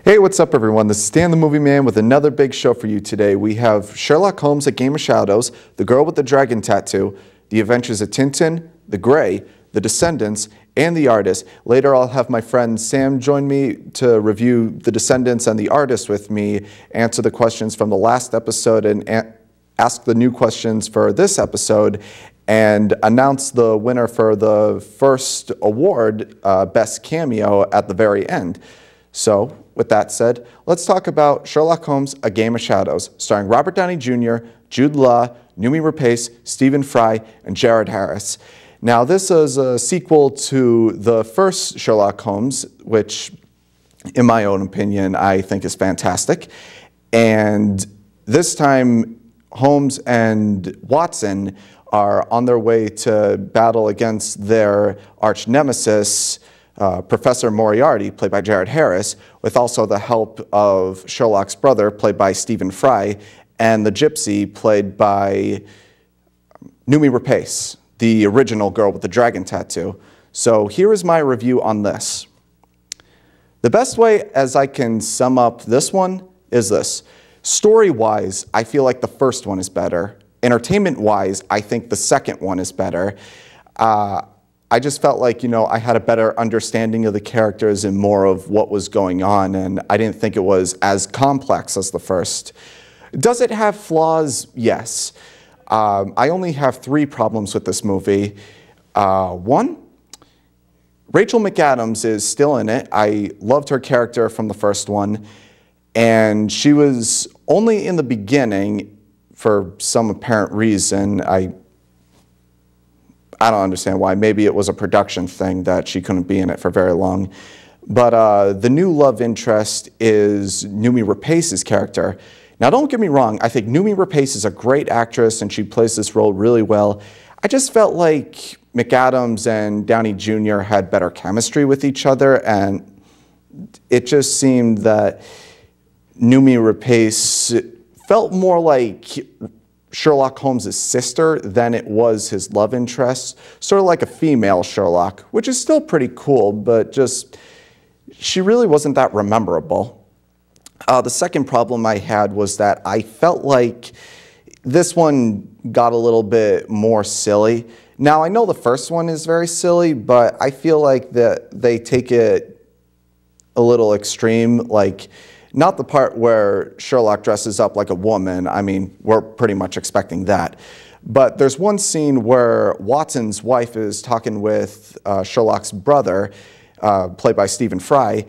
Hey, what's up everyone? This is Dan the Movie Man with another big show for you today. We have Sherlock Holmes, A Game of Shadows, The Girl with the Dragon Tattoo, The Adventures of Tintin, The Grey, The Descendents, and The Artist. Later I'll have my friend Sam join me to review The Descendants and The Artist with me, answer the questions from the last episode and ask the new questions for this episode, and announce the winner for the first award, Best Cameo, at the very end. So, with that said, let's talk about Sherlock Holmes, A Game of Shadows, starring Robert Downey Jr., Jude Law, Noomi Rapace, Stephen Fry, and Jared Harris. Now, this is a sequel to the first Sherlock Holmes, which, in my own opinion, I think is fantastic. And this time, Holmes and Watson are on their way to battle against their arch nemesis, Professor Moriarty, played by Jared Harris, with also the help of Sherlock's brother, played by Stephen Fry, and the gypsy, played by Noomi Rapace, the original girl with the dragon tattoo. So here is my review on this. The best way as I can sum up this one is this. Story-wise, I feel like the first one is better. Entertainment-wise, I think the second one is better. I just felt like, I had a better understanding of the characters and more of what was going on, and I didn't think it was as complex as the first. Does it have flaws? Yes. I only have 3 problems with this movie. One, Rachel McAdams is still in it. I loved her character from the first one, and she was only in the beginning for some apparent reason. I don't understand why. Maybe it was a production thing that she couldn't be in it for very long. But the new love interest is Noomi Rapace's character. Now, don't get me wrong. I think Noomi Rapace is a great actress, and she plays this role really well. I just felt like McAdams and Downey Jr. had better chemistry with each other, and it just seemed that Noomi Rapace felt more like Sherlock Holmes' sister than it was his love interest, sort of like a female Sherlock, which is still pretty cool, but just, she really wasn't that rememberable. The second problem I had was that I felt like this one got a little bit more silly. Now, I know the first one is very silly, but I feel like that they take it a little extreme, like, not the part where Sherlock dresses up like a woman. I mean, we're pretty much expecting that. But there's one scene where Watson's wife is talking with Sherlock's brother, played by Stephen Fry,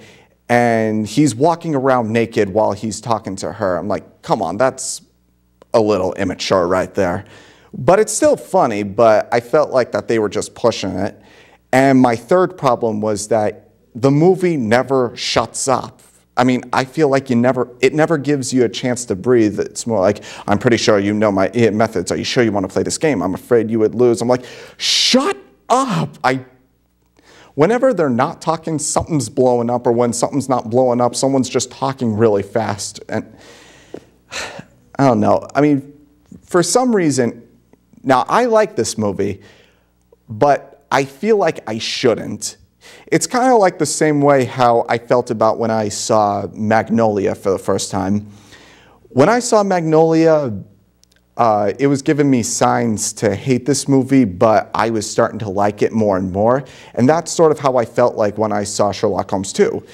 and he's walking around naked while he's talking to her. I'm like, come on, that's a little immature right there. But it's still funny, but I felt like that they were just pushing it. And my third problem was that the movie never shuts up. I mean, I feel like it never gives you a chance to breathe. It's more like, I'm pretty sure you know my methods. Are you sure you want to play this game? I'm afraid you would lose. I'm like, shut up. Whenever they're not talking, something's blowing up, or when something's not blowing up, someone's just talking really fast. And I don't know. I mean, for some reason, now I like this movie, but I feel like I shouldn't. It's kind of like the same way how I felt about when I saw Magnolia for the first time. When I saw Magnolia, it was giving me signs to hate this movie, but I was starting to like it more and more. And that's sort of how I felt like when I saw Sherlock Holmes 2.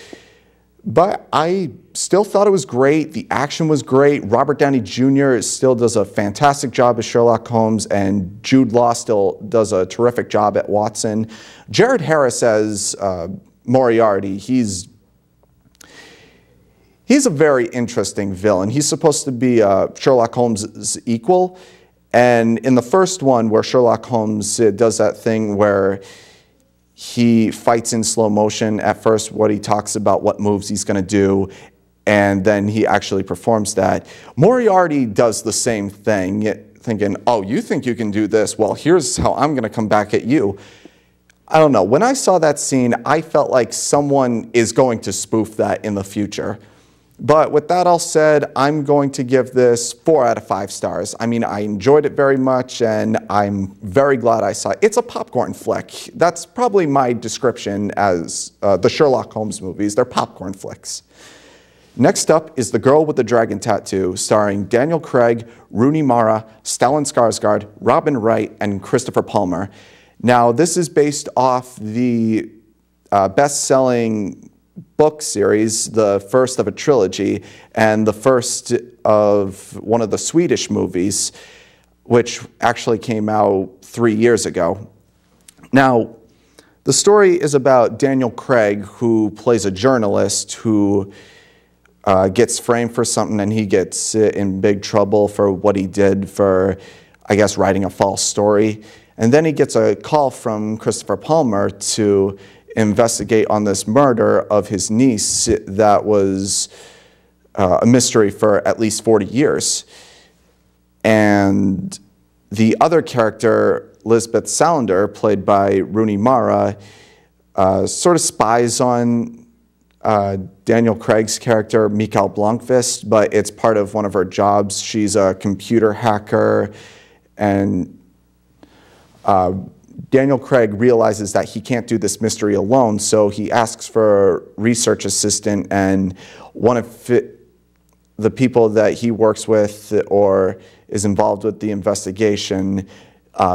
But I still thought it was great. The action was great. Robert Downey Jr. still does a fantastic job as Sherlock Holmes, and Jude Law still does a terrific job at Watson. Jared Harris as Moriarty, he's a very interesting villain. He's supposed to be Sherlock Holmes' equal. And in the first one, where Sherlock Holmes does that thing where he fights in slow motion at first, what he talks about, what moves he's going to do, and then he actually performs that. Moriarty does the same thing, thinking, oh, you think you can do this? Well, here's how I'm going to come back at you. I don't know. When I saw that scene, I felt like someone is going to spoof that in the future. But with that all said, I'm going to give this 4 out of 5 stars. I mean, I enjoyed it very much, and I'm very glad I saw it. It's a popcorn flick. That's probably my description as the Sherlock Holmes movies. They're popcorn flicks. Next up is The Girl with the Dragon Tattoo, starring Daniel Craig, Rooney Mara, Stellan Skarsgård, Robin Wright, and Christopher Plummer. Now, this is based off the best-selling book series, the first of a trilogy, and the first of one of the Swedish movies, which actually came out 3 years ago. Now, the story is about Daniel Craig, who plays a journalist who gets framed for something, and he gets in big trouble for what he did for, I guess, writing a false story. And then he gets a call from Christopher Plummer to investigate on this murder of his niece that was a mystery for at least 40 years. And the other character, Lisbeth Salander, played by Rooney Mara, sort of spies on Daniel Craig's character, Mikael Blomkvist, but it's part of one of her jobs. She's a computer hacker, and Daniel Craig realizes that he can't do this mystery alone, so he asks for a research assistant, and one of the people that he works with or is involved with the investigation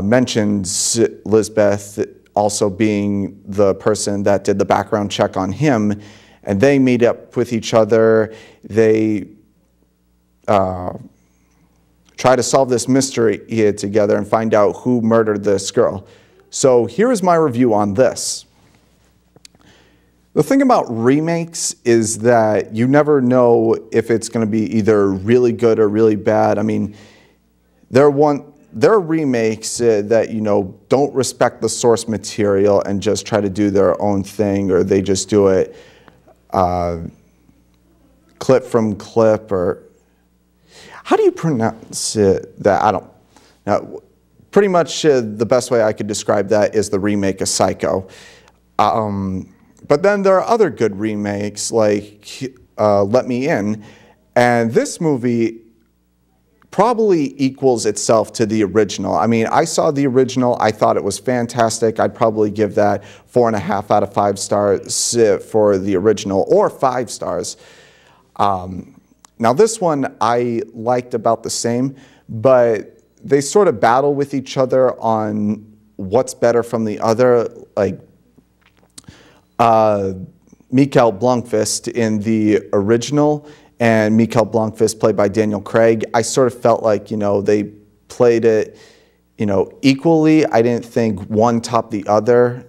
mentions Lisbeth also being the person that did the background check on him, and they meet up with each other. They try to solve this mystery here together and find out who murdered this girl. So here is my review on this. The thing about remakes is that you never know if it's going to be either really good or really bad. I mean, there are remakes that, you know, don't respect the source material and just try to do their own thing, or they just do it clip from clip, or how do you pronounce it? That I don't know. Pretty much the best way I could describe that is the remake of Psycho. But then there are other good remakes like Let Me In, and this movie probably equals itself to the original. I mean, I saw the original, I thought it was fantastic. I'd probably give that 4.5 out of 5 stars for the original, or 5 stars. Now this one I liked about the same, but they sort of battle with each other on what's better from the other. Like Mikael Blomkvist in the original and Mikael Blomkvist played by Daniel Craig, I sort of felt like, you know, they played it, you know, equally. I didn't think one topped the other.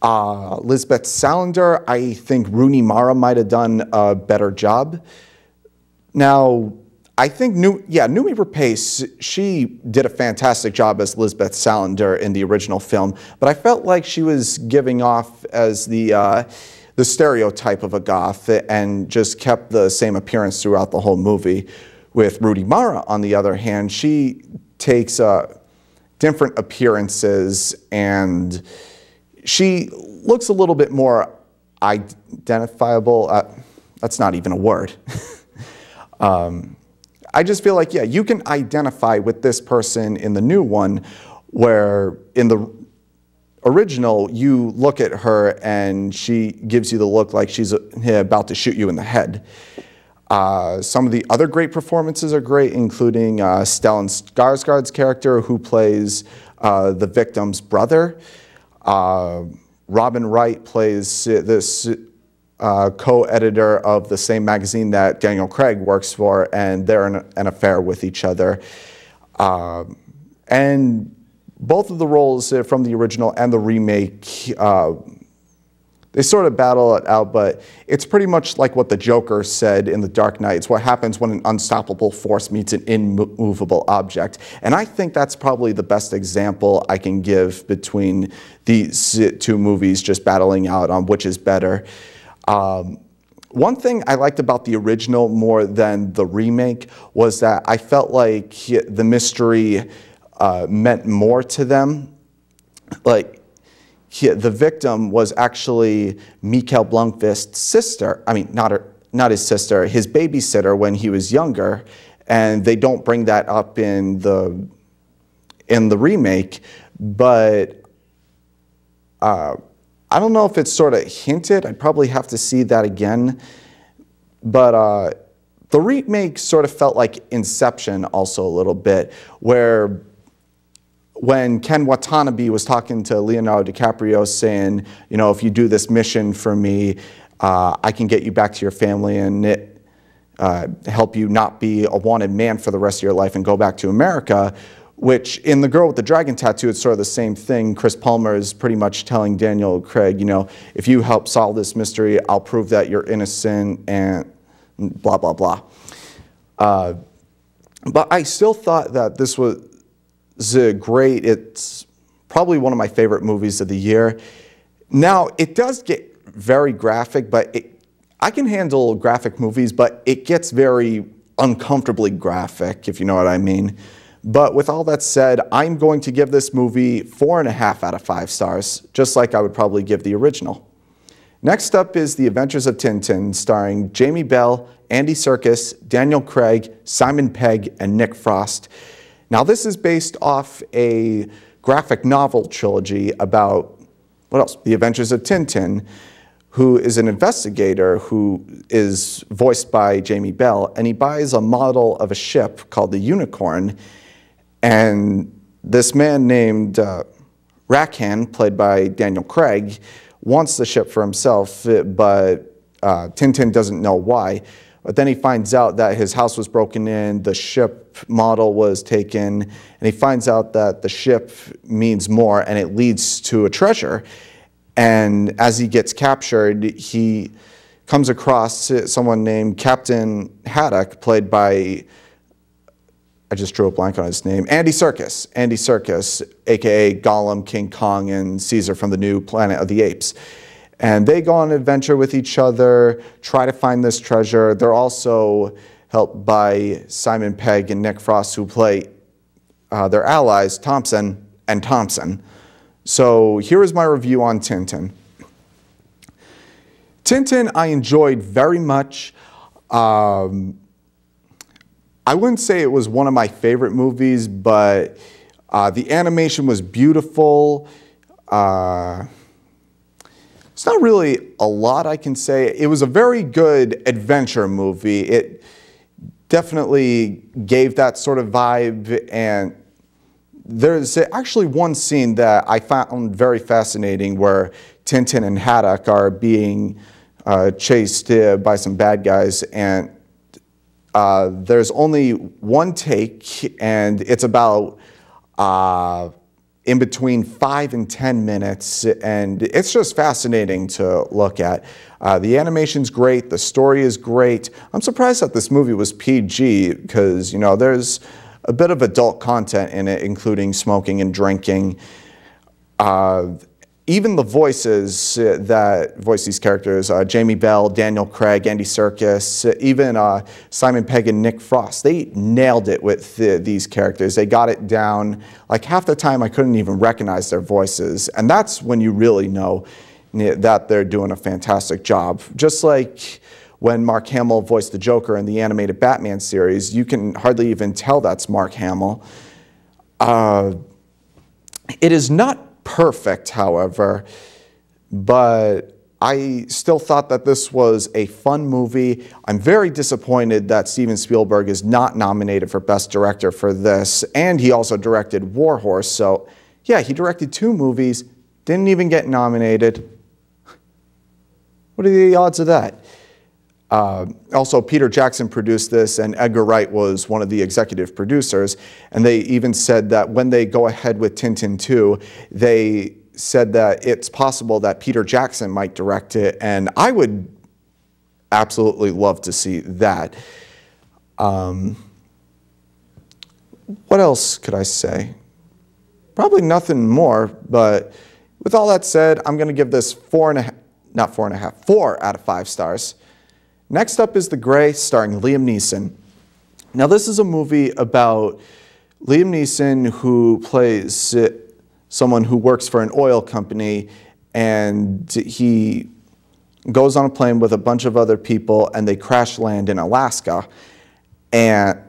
Lisbeth Salander, I think Rooney Mara might have done a better job. Now, I think Noomi Rapace, she did a fantastic job as Lisbeth Salander in the original film, but I felt like she was giving off as the stereotype of a goth and just kept the same appearance throughout the whole movie. With Rooney Mara, on the other hand, she takes different appearances, and she looks a little bit more identifiable. That's not even a word. I just feel like, yeah, you can identify with this person in the new one, where in the original, you look at her and she gives you the look like she's about to shoot you in the head. Some of the other great performances are great, including Stellan Skarsgård's character, who plays the victim's brother. Robin Wright plays this co-editor of the same magazine that Daniel Craig works for, and they're in an affair with each other. And both of the roles from the original and the remake, they sort of battle it out, but it's pretty much like what the Joker said in The Dark Knight. It's what happens when an unstoppable force meets an immovable object. And I think that's probably the best example I can give between these two movies just battling out on which is better. One thing I liked about the original more than the remake was that I felt like the mystery meant more to them. Like, the victim was actually Mikael Blomkvist's sister. I mean, not his sister, his babysitter when he was younger, and they don't bring that up in the remake, but I don't know if it's sort of hinted. I'd probably have to see that again. But the remake sort of felt like Inception also a little bit, where when Ken Watanabe was talking to Leonardo DiCaprio saying, you know, if you do this mission for me, I can get you back to your family and help you not be a wanted man for the rest of your life and go back to America, which in The Girl with the Dragon Tattoo, it's sort of the same thing. Chris Palmer is pretty much telling Daniel Craig, you know, if you help solve this mystery, I'll prove that you're innocent and blah, blah, blah. But I still thought that this was great. It's probably one of my favorite movies of the year. Now, it does get very graphic, but I can handle graphic movies, but it gets very uncomfortably graphic, if you know what I mean. But with all that said, I'm going to give this movie 4.5 out of 5 stars, just like I would probably give the original. Next up is The Adventures of Tintin, starring Jamie Bell, Andy Serkis, Daniel Craig, Simon Pegg, and Nick Frost. Now, this is based off a graphic novel trilogy about, what else? The Adventures of Tintin, who is an investigator who is voiced by Jamie Bell, and he buys a model of a ship called the Unicorn, and this man named Rakhan, played by Daniel Craig, wants the ship for himself, but Tintin doesn't know why. But then he finds out that his house was broken in, the ship model was taken, and he finds out that the ship means more and it leads to a treasure. And as he gets captured, he comes across someone named Captain Haddock, played by, I just drew a blank on his name, Andy Serkis. Andy Serkis, aka Gollum, King Kong, and Caesar from the new Planet of the Apes. And they go on an adventure with each other, try to find this treasure. They're also helped by Simon Pegg and Nick Frost, who play their allies, Thompson and Thompson. So here is my review on Tintin. Tintin I enjoyed very much. I wouldn't say it was one of my favorite movies, but the animation was beautiful. It's not really a lot I can say. It was a very good adventure movie. It definitely gave that sort of vibe, and there's actually one scene that I found very fascinating where Tintin and Haddock are being chased by some bad guys, and there's only one take, and it's about in between 5 and 10 minutes, and it's just fascinating to look at. The animation's great, the story is great. I'm surprised that this movie was PG because, you know, there's a bit of adult content in it, including smoking and drinking. Even the voices that voice these characters, Jamie Bell, Daniel Craig, Andy Serkis, even Simon Pegg and Nick Frost, they nailed it with these characters. They got it down. Like half the time I couldn't even recognize their voices. And that's when you really know that they're doing a fantastic job. Just like when Mark Hamill voiced the Joker in the animated Batman series, you can hardly even tell that's Mark Hamill. It is not perfect, however, but I still thought that this was a fun movie. I'm very disappointed that Steven Spielberg is not nominated for Best Director for this, and he also directed War Horse, so yeah, he directed 2 movies, didn't even get nominated. What are the odds of that? Also, Peter Jackson produced this, and Edgar Wright was one of the executive producers. And they even said that when they go ahead with Tintin 2, they said that it's possible that Peter Jackson might direct it. And I would absolutely love to see that. What else could I say? Probably nothing more. But with all that said, I'm going to give this 4 out of 5 stars. Next up is The Grey, starring Liam Neeson. Now, this is a movie about Liam Neeson, who plays someone who works for an oil company, and he goes on a plane with a bunch of other people, and they crash land in Alaska. And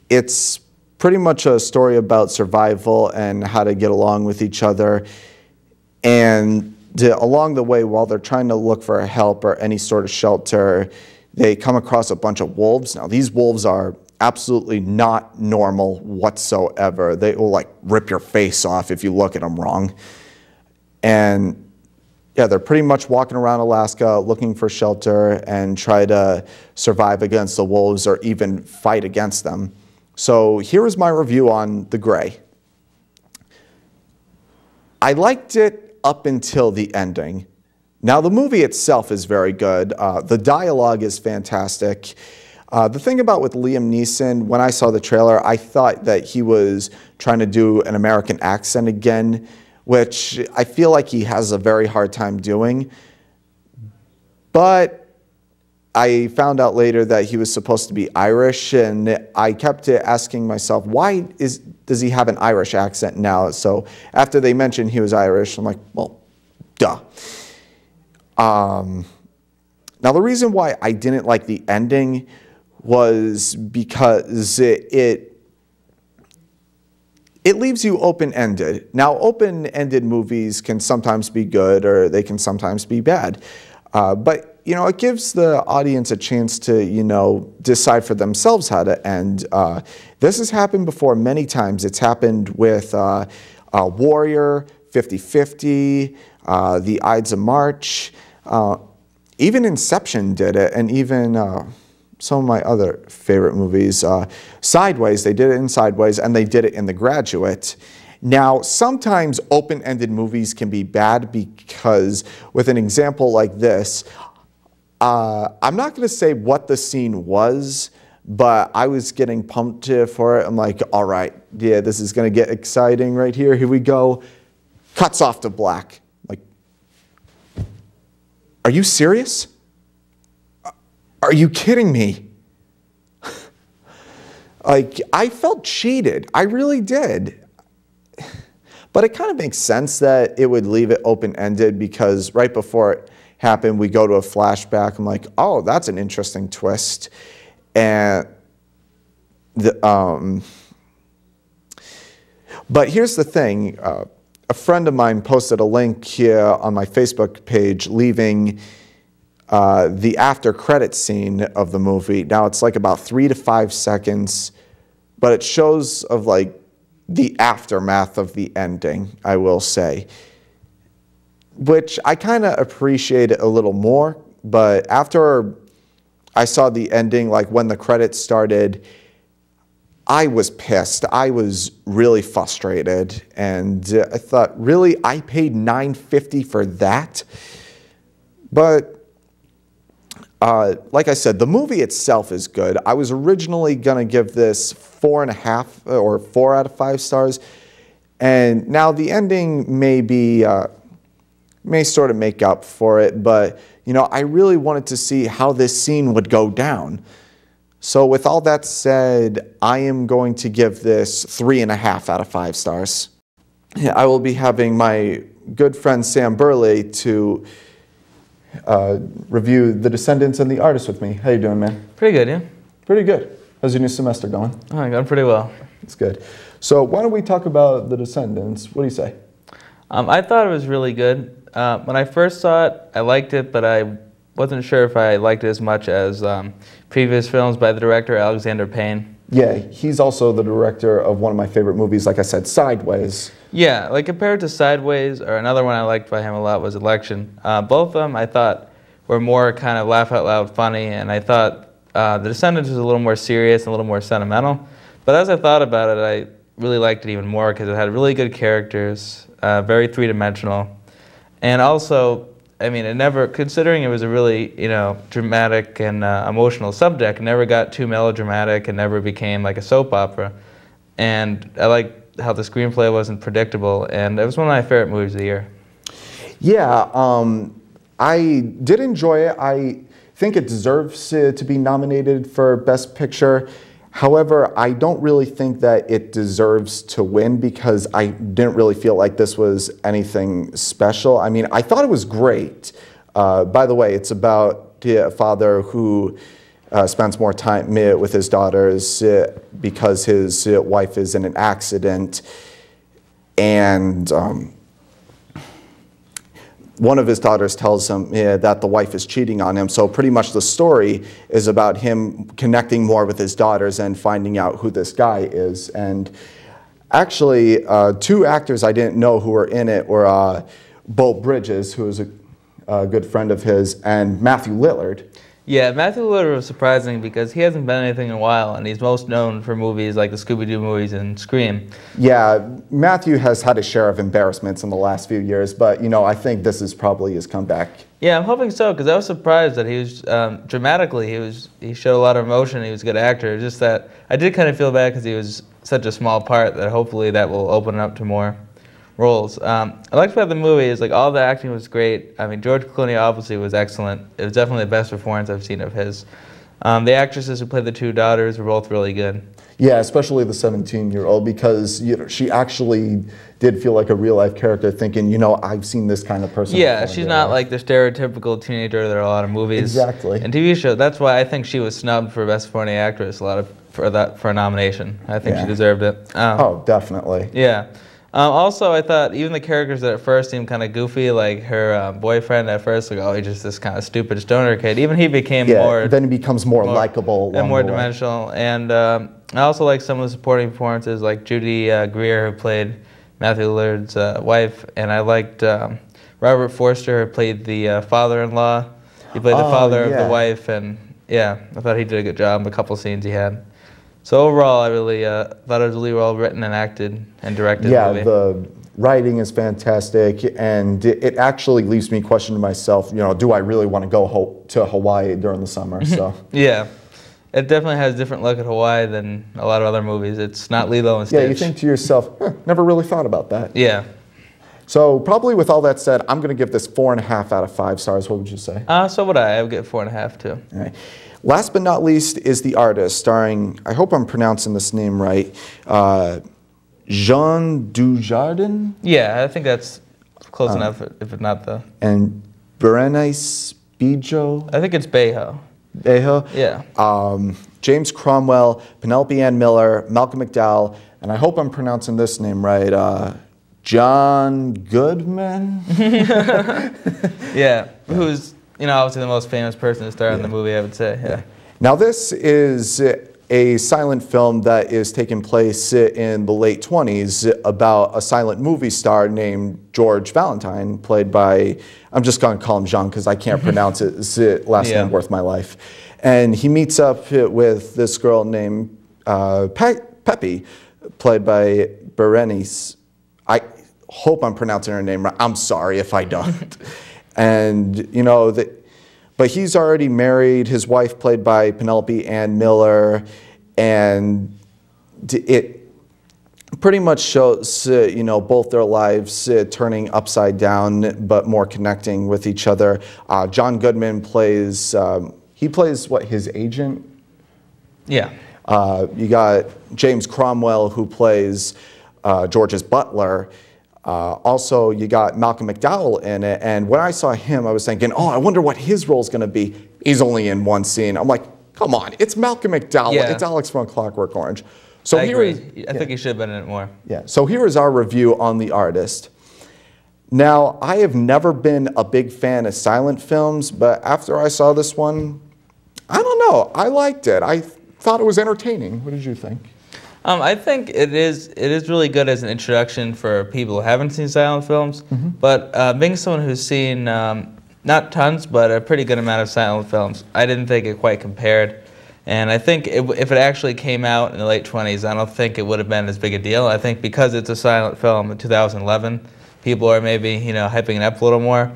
it's pretty much a story about survival and how to get along with each other. And along the way, while they're trying to look for help or any sort of shelter, they come across a bunch of wolves. Now, these wolves are absolutely not normal whatsoever. They will like rip your face off if you look at them wrong. And yeah, they're pretty much walking around Alaska looking for shelter and try to survive against the wolves or even fight against them. So here is my review on The Grey. I liked it up until the ending. Now, the movie itself is very good. The dialogue is fantastic. The thing about with Liam Neeson, when I saw the trailer, I thought that he was trying to do an American accent again, which I feel like he has a very hard time doing. But I found out later that he was supposed to be Irish, and I kept asking myself, why does he have an Irish accent now? So after they mentioned he was Irish, I'm like, well, duh. Now, the reason why I didn't like the ending was because it leaves you open-ended. Now, open-ended movies can sometimes be good or they can sometimes be bad. But, you know, it gives the audience a chance to, you know, decide for themselves how to end. This has happened before many times. It's happened with Warrior, 50-50, The Ides of March. Even Inception did it, and even some of my other favorite movies. Sideways, they did it in Sideways, and they did it in The Graduate. Now, sometimes open-ended movies can be bad because, with an example like this, I'm not going to say what the scene was, but I was getting pumped for it. I'm like, all right, yeah, this is going to get exciting right here. Here we go. Cuts off to black. Like, are you serious? Are you kidding me? Like, I felt cheated. I really did. But it kind of makes sense that it would leave it open-ended because right before it happened, we go to a flashback. I'm like, oh, that's an interesting twist. And but here's the thing. A friend of mine posted a link here on my Facebook page leaving the after credit scene of the movie. Now, it's like about 3 to 5 seconds, but it shows of like the aftermath of the ending, I will say, which I kind of appreciate it a little more. But after I saw the ending, like when the credits started, I was pissed. I was really frustrated, and I thought, really, I paid $9.50 for that? But like I said, the movie itself is good. I was originally going to give this 4.5 or 4 out of 5 stars. And now the ending may sort of make up for it. But, you know, I really wanted to see how this scene would go down. So with all that said, I am going to give this 3.5 out of 5 stars. I will be having my good friend Sam Burley to review The Descendents and The Artist with me. How you doing, man? Pretty good, yeah. Pretty good. How's your new semester going? Oh, going pretty well. That's good. So why don't we talk about The Descendents? What do you say? I thought it was really good. When I first saw it, I liked it, but I wasn't sure if I liked it as much as previous films by the director Alexander Payne. Yeah, he's also the director of one of my favorite movies, like I said, Sideways. Yeah, like compared to Sideways, or another one I liked by him a lot was Election. Both of them I thought were more kind of laugh-out-loud funny, and I thought The Descendants was a little more serious and a little more sentimental. But as I thought about it, I really liked it even more because it had really good characters, very three-dimensional. And also, I mean, it never, considering it was a really, you know, dramatic and emotional subject, it never got too melodramatic and never became like a soap opera. And I liked how the screenplay wasn't predictable, and it was one of my favorite movies of the year. Yeah, I did enjoy it. I think it deserves to be nominated for Best Picture. However, I don't really think that it deserves to win because I didn't really feel like this was anything special. I mean, I thought it was great. By the way, it's about a father who spends more time with his daughters because his wife is in an accident. And one of his daughters tells him that the wife is cheating on him. So pretty much the story is about him connecting more with his daughters and finding out who this guy is. And actually, two actors I didn't know who were in it were Beau Bridges, who is a good friend of his, and Matthew Lillard. Yeah, Matthew Lillard was surprising because he hasn't been anything in a while, and he's most known for movies like the Scooby-Doo movies and Scream. Yeah, Matthew has had a share of embarrassments in the last few years, but, you know, I think this is probably his comeback. Yeah, I'm hoping so, because I was surprised that he was, dramatically, he showed a lot of emotion, he was a good actor. Just that, I did kind of feel bad because he was such a small part that hopefully that will open up to more roles. I liked about the movie is like all the acting was great. I mean, George Clooney obviously was excellent. It was definitely the best performance I've seen of his. The actresses who played the two daughters were both really good. Yeah, especially the 17-year-old, because you know she actually did feel like a real-life character, thinking, you know, I've seen this kind of person. Yeah, she's not like the stereotypical teenager there are a lot of movies exactly and TV shows. That's why I think she was snubbed for Best Supporting Actress for a nomination. I think she deserved it. Oh, definitely. Yeah. Also, I thought even the characters that at first seemed kind of goofy, like her boyfriend at first, like, oh, he's just this kind of stupid stoner kid. Even he became more... then he becomes more likable. And more dimensional. And I also like some of the supporting performances, like Judy Greer, who played Matthew Lillard's wife. And I liked Robert Forster, who played the father-in-law. He played the father of the wife. And yeah, I thought he did a good job in a couple scenes he had. So overall, I really thought it was really well written and acted and directed. Yeah, movie. The writing is fantastic, and it actually leaves me questioning myself, you know, do I really want to go to Hawaii during the summer? So yeah, it definitely has a different look at Hawaii than a lot of other movies. It's not Lilo and Stitch. Yeah, you think to yourself, never really thought about that. Yeah. So probably with all that said, I'm going to give this 4.5 out of 5 stars. What would you say? So would I. I would get 4.5 too. All right. Last but not least is The Artist, starring, I hope I'm pronouncing this name right, Jean Dujardin? Yeah, I think that's close enough, if it's not the... And Berenice Bejo? I think it's Bejo. Bejo? Yeah. James Cromwell, Penelope Ann Miller, Malcolm McDowell, and I hope I'm pronouncing this name right, John Goodman? Yeah, who's... You know, obviously the most famous person to star in the movie, I would say. Yeah. Now, this is a silent film that is taking place in the late 20s about a silent movie star named George Valentine, played by, I'm just going to call him Jean because I can't pronounce it. It's the last name worth my life. And he meets up with this girl named Peppy, played by Berenice. I hope I'm pronouncing her name right. I'm sorry if I don't. And, you know, but he's already married, his wife played by Penelope Ann Miller, and it pretty much shows, you know, both their lives turning upside down, but more connecting with each other. John Goodman plays, he plays, what, his agent? Yeah. You got James Cromwell, who plays George's butler. Also, you got Malcolm McDowell in it, and when I saw him, I was thinking, oh, I wonder what his role's going to be. He's only in one scene. I'm like, come on, it's Malcolm McDowell. Yeah. It's Alex from Clockwork Orange. So I agree. I think he should have been in it more. Yeah. So here is our review on The Artist. Now, I have never been a big fan of silent films, but after I saw this one, I don't know. I liked it. I thought it was entertaining. What did you think? I think it is really good as an introduction for people who haven't seen silent films. But being someone who's seen not tons, but a pretty good amount of silent films, I didn't think it quite compared. And I think if it actually came out in the late 20s, I don't think it would have been as big a deal. I think because it's a silent film in 2011, people are maybe, you know, hyping it up a little more.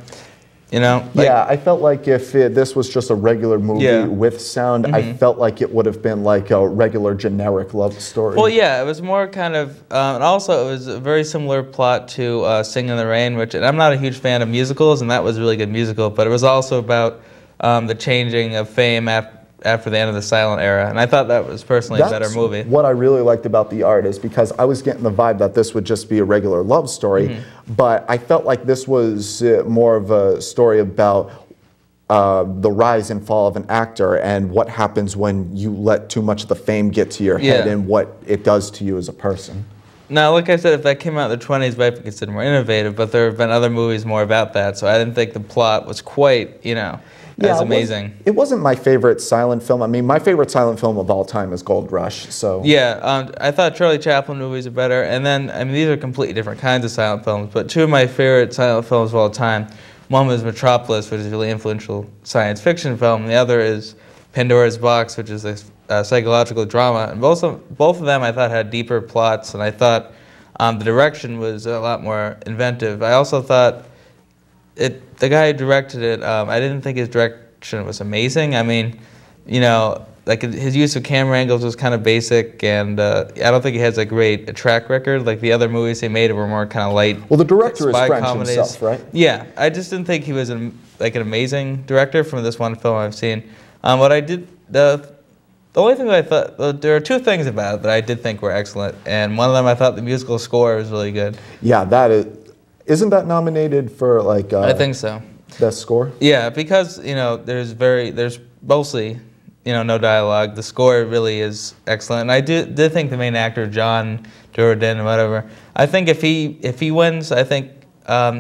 You know, like, yeah, I felt like if this was just a regular movie with sound, I felt like it would have been like a regular generic love story. Well, yeah, it was more kind of, and also it was a very similar plot to Sing in the Rain, which, and I'm not a huge fan of musicals, and that was a really good musical, but it was also about the changing of fame after the end of the silent era, and I thought that was personally a better movie. What I really liked about The Artist, because I was getting the vibe that this would just be a regular love story, but I felt like this was more of a story about the rise and fall of an actor and what happens when you let too much of the fame get to your head and what it does to you as a person. Now, like I said, if that came out in the 20s, might be considered more innovative, but there have been other movies more about that, so I didn't think the plot was quite, as amazing. It wasn't my favorite silent film. I mean, my favorite silent film of all time is Gold Rush, so... Yeah, I thought Charlie Chaplin movies are better, and then, I mean, these are completely different kinds of silent films, but two of my favorite silent films of all time, one was Metropolis, which is a really influential science fiction film, and the other is Pandora's Box, which is a psychological drama, and both of them I thought had deeper plots, and I thought the direction was a lot more inventive. I also thought the guy who directed it, I didn't think his direction was amazing. I mean, like his use of camera angles was kind of basic, and I don't think he has a great track record. Like the other movies he made were more kind of light. Well, the director is French comedies. himself, right? Yeah, I just didn't think he was an amazing director from this one film I've seen. What I did, the only thing that I thought, there are two things about it that I did think were excellent, and one of them I thought the musical score was really good. Yeah, isn't that nominated for like? I think so. Best score? Yeah, because there's mostly no dialogue. The score really is excellent, and I did think the main actor John Dujardin or whatever. I think if he wins, I think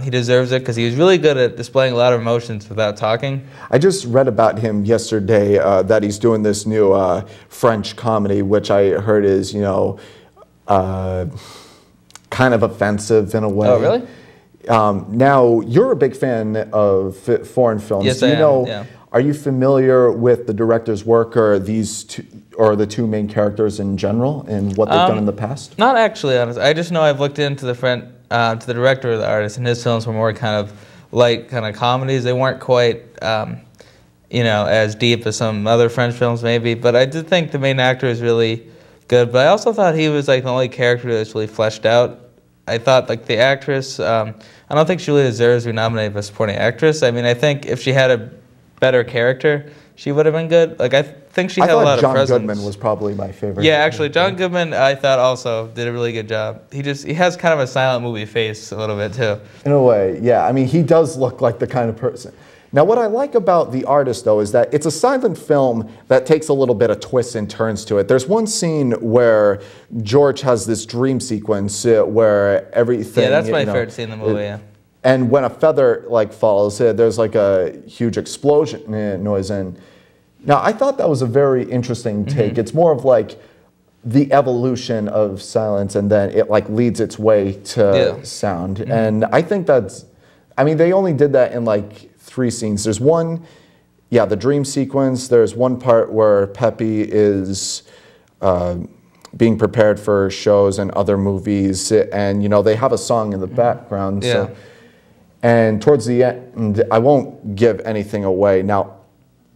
he deserves it because he was really good at displaying a lot of emotions without talking. I just read about him yesterday that he's doing this new French comedy, which I heard is kind of offensive in a way. Oh, really? Now, you're a big fan of foreign films. Yes, Do you I know, am. Yeah. Are you familiar with the director's work or the two main characters in general and what they've done in the past? Not actually, honestly. I just know I've looked into to the director or the artist, and his films were more kind of light kind of comedies. They weren't quite, as deep as some other French films maybe. But I did think the main actor was really good. But I also thought he was like the only character that was really fleshed out. I thought like the actress, I don't think she really deserves to be nominated for supporting actress. I mean, I think if she had a better character, she would have been good. Like I think she had a lot of presence. John Goodman was probably my favorite. Yeah, actually, John Goodman I thought also did a really good job. He has kind of a silent movie face a little bit too. In a way, yeah. I mean, he does look like the kind of person. Now, what I like about The Artist, though, is that it's a silent film that takes a little bit of twists and turns to it. There's one scene where George has this dream sequence where everything... Yeah, that's my favorite scene in the movie, yeah. And when a feather falls, there's like a huge explosion noise. And now, I thought that was a very interesting take. It's more of like the evolution of silence, and then it like leads its way to sound. And I think that's... I mean, they only did that in like 3 scenes. There's one, the dream sequence. There's one part where Pepe is being prepared for shows and other movies, and they have a song in the background. Yeah. So, and towards the end, I won't give anything away. Now,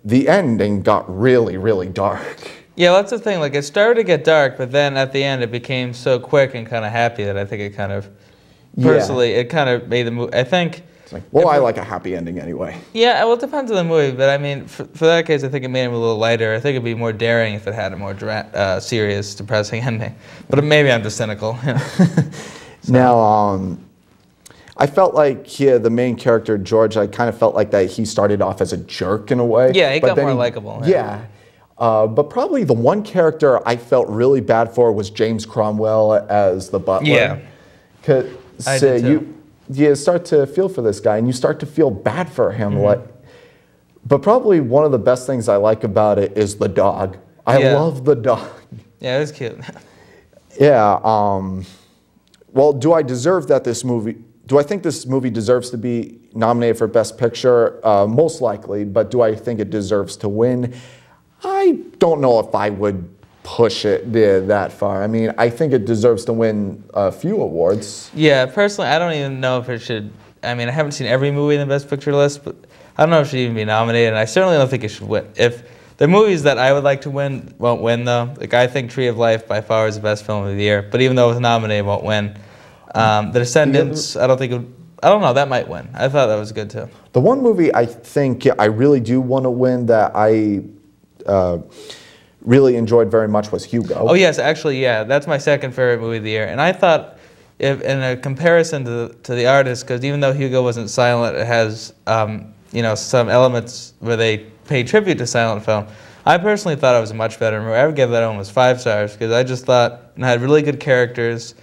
the ending got really, really dark. Yeah, well, that's the thing. Like, it started to get dark, but then at the end, it became so quick and kind of happy that I think it kind of, personally, it kind of made the movie. I think. Like, well, I like a happy ending anyway. Yeah, well, it depends on the movie, but I mean, for that case, I think it made him a little lighter. I think it'd be more daring if it had a more serious, depressing ending. But maybe I'm just cynical. Now, I felt like the main character, George, I kind of felt like that he started off as a jerk in a way. Yeah, he got more likable. Yeah. But probably the one character I felt really bad for was James Cromwell as the butler. Yeah. Because you start to feel for this guy, and you start to feel bad for him. But probably one of the best things I like about it is the dog. I love the dog. Yeah, it was cute. Yeah. Well, do I think this movie deserves to be nominated for Best Picture? Most likely, but do I think it deserves to win? I don't know if I would push it that far. I mean, I think it deserves to win a few awards. Yeah, personally, I don't even know if it should. I mean, I haven't seen every movie in the Best Picture list, but I don't know if it should even be nominated, and I certainly don't think it should win. If the movies that I would like to win won't win, though, like I think Tree of Life by far is the best film of the year, but even though it was nominated, it won't win. The Descendents, I don't know, that might win. I thought that was good, too. The one movie I think I really do want to win that I really enjoyed very much was Hugo. Oh, yes, actually, yeah. That's my second favorite movie of the year. And I thought, in a comparison to The Artist, because even though Hugo wasn't silent, it has some elements where they pay tribute to silent film. I personally thought it was a much better movie. I would give that almost 5 stars, because I just thought it had really good characters.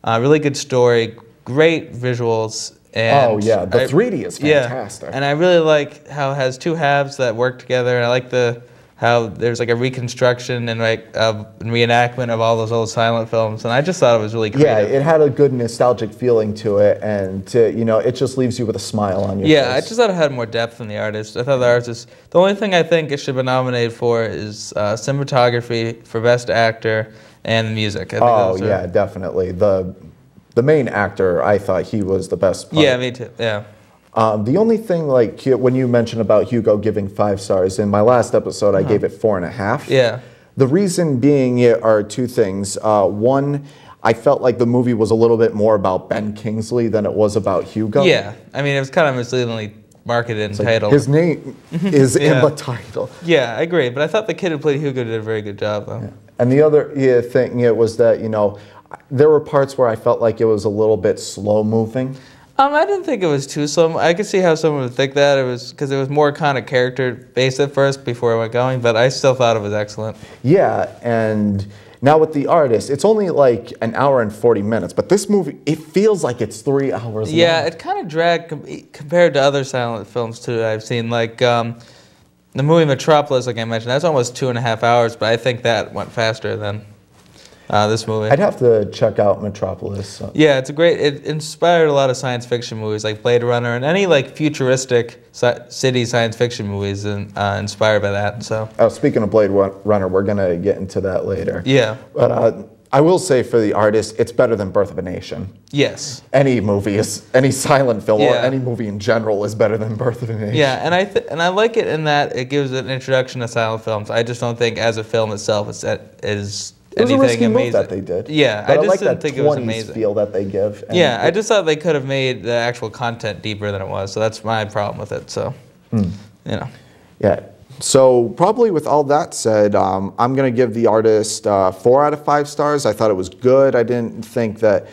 Really good story, great visuals. And oh yeah, the 3D is fantastic. Yeah, and I really like how it has two halves that work together. And I like how there's like a reconstruction and like a reenactment of all those old silent films. And I just thought it was really creative. Yeah, it had a good nostalgic feeling to it, and you know, it just leaves you with a smile on your face. Yeah, I just thought it had more depth than the artist. I thought the artist. The only thing I think it should be nominated for is cinematography for best actor and music. I think oh yeah, definitely. The main actor, I thought he was the best part. Yeah, me too. Yeah. The only thing, like when you mentioned about Hugo giving 5 stars, in my last episode I gave it 4.5. Yeah. The reason being are two things. One, I felt like the movie was a little bit more about Ben Kingsley than it was about Hugo. Yeah, I mean it was kind of misleadingly marketed and titled. His name is in the title. Yeah, I agree, but I thought the kid who played Hugo did a very good job though. Yeah. And the other thing was that, you know, there were parts where I felt like it was a little bit slow moving. I didn't think it was too slow. I could see how someone would think that. It was because it was more kind of character based at first before it went going, but I still thought it was excellent. Yeah, and now with the artist, it's only like an hour and 40 minutes, but this movie, it feels like it's 3 hours long. Yeah, it kind of dragged compared to other silent films too that I've seen, like the movie Metropolis, like I mentioned, that's almost 2.5 hours, but I think that went faster than this movie. I'd have to check out Metropolis. Yeah, it inspired a lot of science fiction movies like Blade Runner and any like futuristic city science fiction movies inspired by that. So. Oh, speaking of Blade Runner, we're gonna get into that later. Yeah. But I will say for the artist, it's better than Birth of a Nation. Yes. Any silent film or any movie in general is better than Birth of a Nation. Yeah, and I like it in that it gives an introduction to silent films. I just don't think as a film itself is it was anything a risky amazing. move that they did. Yeah, but I just like didn't that think it was amazing. feel that they give. Yeah, I just thought they could have made the actual content deeper than it was. So that's my problem with it. So, you know. Yeah. So probably with all that said, I'm going to give the artist 4 out of 5 stars. I thought it was good. I didn't think that.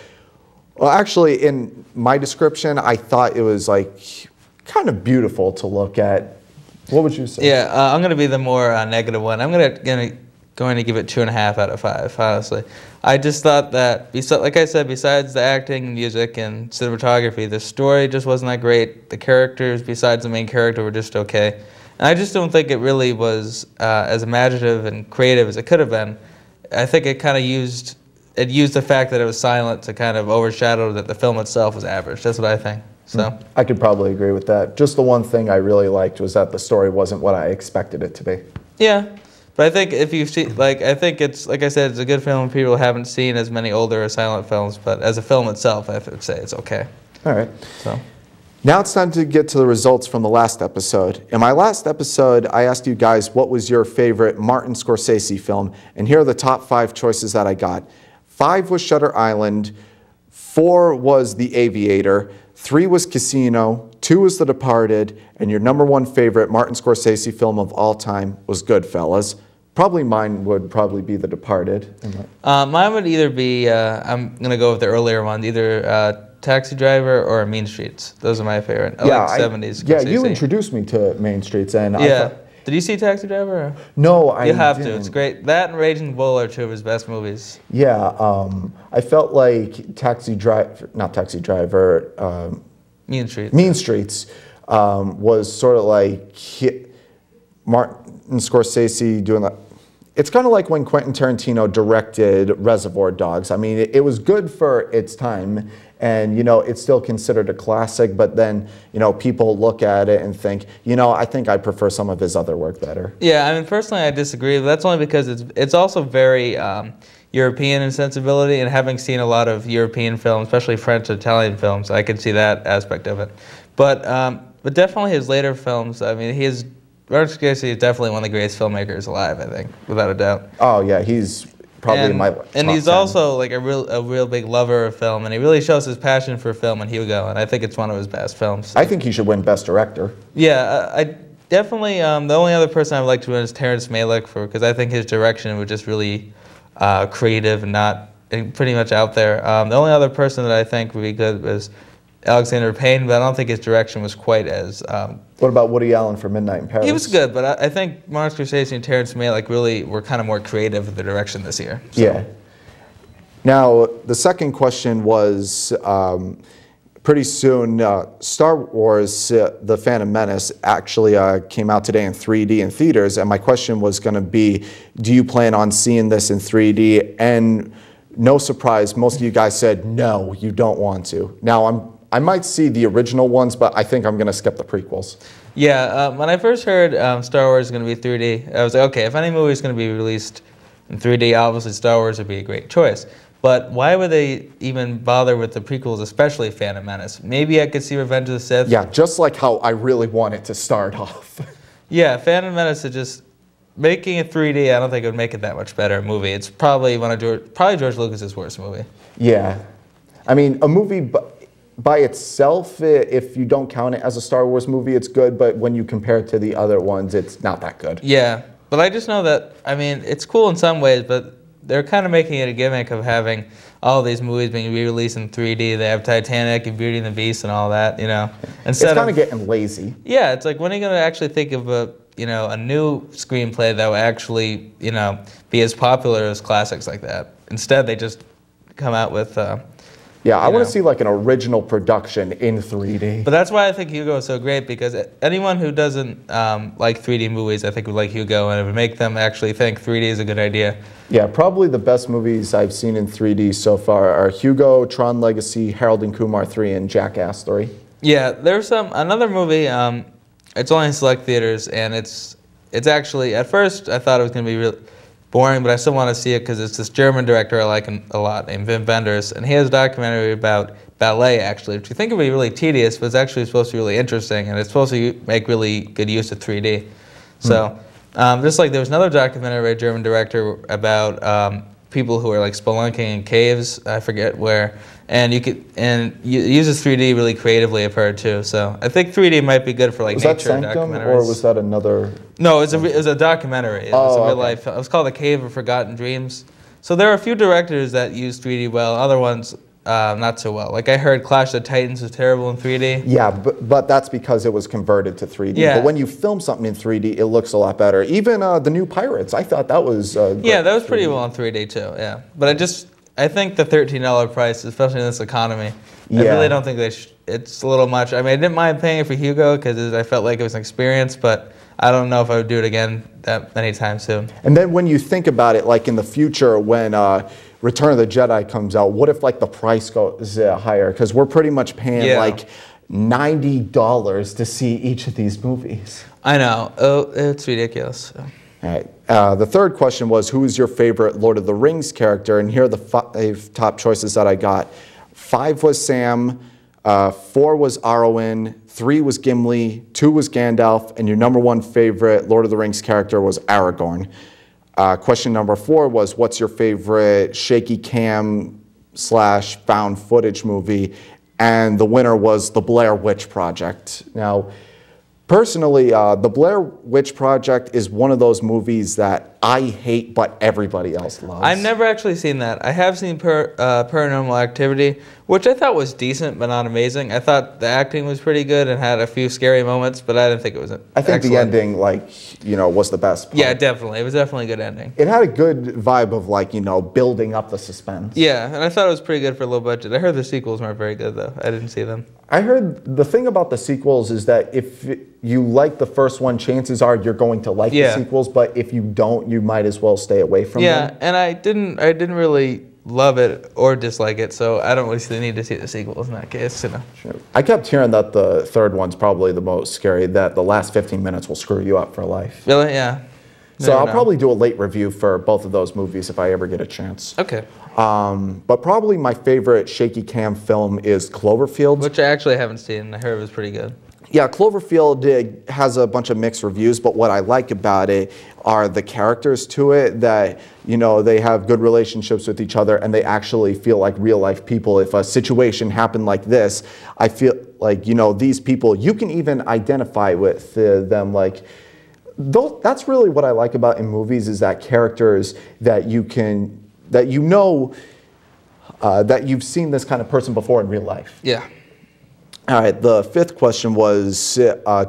Well, actually, in my description, I thought it was like kind of beautiful to look at. What would you say? Yeah, I'm going to be the more negative one. I'm going to give it 2.5 out of 5. Honestly, I just thought that, like I said, besides the acting, music, and cinematography, the story just wasn't that great. The characters, besides the main character, were just okay. And I just don't think it really was as imaginative and creative as it could have been. I think it kind of used the fact that it was silent to kind of overshadow that the film itself was average. That's what I think. So I could probably agree with that. Just the one thing I really liked was that the story wasn't what I expected it to be. Yeah. But I think if you see, I think it's, like I said, it's a good film. People haven't seen as many older silent films, but as a film itself, I would say it's okay. All right. So. Now it's time to get to the results from the last episode. In my last episode, I asked you guys what was your favorite Martin Scorsese film, and here are the top 5 choices that I got. 5 was Shutter Island, 4 was The Aviator, 3 was Casino, 2 was The Departed, and your #1 favorite Martin Scorsese film of all time was Goodfellas. Probably mine would probably be The Departed. Mine would either be, I'm going to go with the earlier one, either Taxi Driver or Mean Streets. Those are my favorite. I like 70s Scorsese. Yeah, you introduced me to Mean Streets. And yeah. Did you see Taxi Driver? Or? No, I You have didn't. to. It's great. That and Raging Bull are 2 of his best movies. Yeah, I felt like Mean Streets. Mean Streets was sort of like Martin Scorsese doing that. It's kind of like when Quentin Tarantino directed Reservoir Dogs. I mean, it was good for its time, and, you know, it's still considered a classic, but then, you know, people look at it and think, you know, I think I prefer some of his other work better. Yeah, I mean, personally, I disagree, but that's only because it's also very European in sensibility, and having seen a lot of European films, especially French and Italian films, I can see that aspect of it. But definitely his later films, I mean, Martin Scorsese is definitely one of the greatest filmmakers alive, I think, without a doubt. Oh, yeah, he's probably in my top 10. And he's also like a real big lover of film, and he really shows his passion for film in Hugo, and I think it's one of his best films. I think he should win Best Director. Yeah, I definitely, the only other person I would like to win is Terrence Malick, because I think his direction was just really creative and pretty much out there. The only other person that I think would be good was Alexander Payne, but I don't think his direction was quite as... What about Woody Allen for Midnight in Paris? He was good, but I think Martin Scorsese and Terrence Malick really were kind of more creative with the direction this year. So. Yeah. Now, the second question was pretty soon, Star Wars The Phantom Menace actually came out today in 3D in theaters, and my question was going to be, do you plan on seeing this in 3D? And no surprise, most of you guys said, no, you don't want to. Now, I might see the original ones, but I think I'm going to skip the prequels. Yeah, when I first heard Star Wars is going to be 3D, I was like, okay, if any movie is going to be released in 3D, obviously Star Wars would be a great choice. But why would they even bother with the prequels, especially Phantom Menace? Maybe I could see Revenge of the Sith. Yeah, just like how I really want it to start off. Yeah, Phantom Menace is just making it 3D. I don't think it would make it that much better a movie. It's probably George Lucas's worst movie. Yeah, I mean, a movie by itself, if you don't count it as a Star Wars movie, it's good. But when you compare it to the other ones, it's not that good. Yeah, but I just know that, I mean, it's cool in some ways, but they're kind of making it a gimmick of having all these movies being re-released in 3D. They have Titanic and Beauty and the Beast and all that, you know. It's kind of getting lazy. Yeah, it's like, when are you going to actually think of a new screenplay that will actually, be as popular as classics like that? Instead, they just come out with... yeah, I want to see like an original production in 3D. But that's why I think Hugo is so great, because anyone who doesn't like 3D movies, I think would like Hugo, and it would make them actually think 3D is a good idea. Yeah, probably the best movies I've seen in 3D so far are Hugo, Tron Legacy, Harold and Kumar 3, and Jackass 3. Yeah, there's another movie, it's only in select theaters, and it's actually, at first I thought it was going to be really boring, but I still want to see it because it's this German director I like a lot named Wim Wenders, and he has a documentary about ballet, actually, which you think would be really tedious, but it's actually supposed to be really interesting, and it's supposed to make really good use of 3D. So, just like there was another documentary by a German director about people who are like spelunking in caves, I forget where, and it uses 3D really creatively, I've heard too. So I think 3D might be good for like nature documentaries. Or was that another? No, it was a documentary. It was a real life. It was called The Cave of Forgotten Dreams. So there are a few directors that use 3D well, other ones not so well. Like I heard Clash of the Titans was terrible in 3D. Yeah, but that's because it was converted to 3D. Yeah. But when you film something in 3D, it looks a lot better. Even the new Pirates, I thought that was yeah, that was pretty well in 3D too. Yeah, but I think the $13 price, especially in this economy, I really don't think it's a little much. I mean, I didn't mind paying it for Hugo because I felt like it was an experience, but I don't know if I would do it again that many times soon. And then when you think about it, like in the future when Return of the Jedi comes out, what if like the price goes higher? Because we're pretty much paying like $90 to see each of these movies. I know. Oh, it's ridiculous. So. All right. The third question was, who is your favorite Lord of the Rings character? And here are the 5 top choices that I got. 5 was Sam, 4 was Arwen, 3 was Gimli, 2 was Gandalf, and your #1 favorite Lord of the Rings character was Aragorn. Question number 4 was, what's your favorite shaky cam / found footage movie? And the winner was The Blair Witch Project. Now, personally, The Blair Witch Project is one of those movies that I hate, but everybody else loves. I've never actually seen that. I have seen Paranormal Activity, which I thought was decent, but not amazing. I thought the acting was pretty good and had a few scary moments, but I didn't think it was excellent. I think the ending, was the best part. Yeah, definitely. It was definitely a good ending. It had a good vibe of, building up the suspense. Yeah, and I thought it was pretty good for a low budget. I heard the sequels weren't very good, though. I didn't see them. I heard the thing about the sequels is that if you like the first one, chances are you're going to like the sequels, but if you don't, you might as well stay away from them. Yeah, and I didn't really love it or dislike it, so I don't really see the need to see the sequels in that case. Sure. I kept hearing that the third one's probably the most scary, that the last 15 minutes will screw you up for life. Really? Yeah. So I'll probably do a late review for both of those movies if I ever get a chance. Okay. But probably my favorite shaky cam film is Cloverfield. Which I actually haven't seen. I heard it was pretty good. Yeah, Cloverfield has a bunch of mixed reviews, but what I like about it are the characters to it, that, they have good relationships with each other and they actually feel like real life people. If a situation happened like this, I feel like, these people, you can even identify with them. That's really what I like about in movies, is that characters that that you've seen this kind of person before in real life. Yeah. All right, the 5th question was,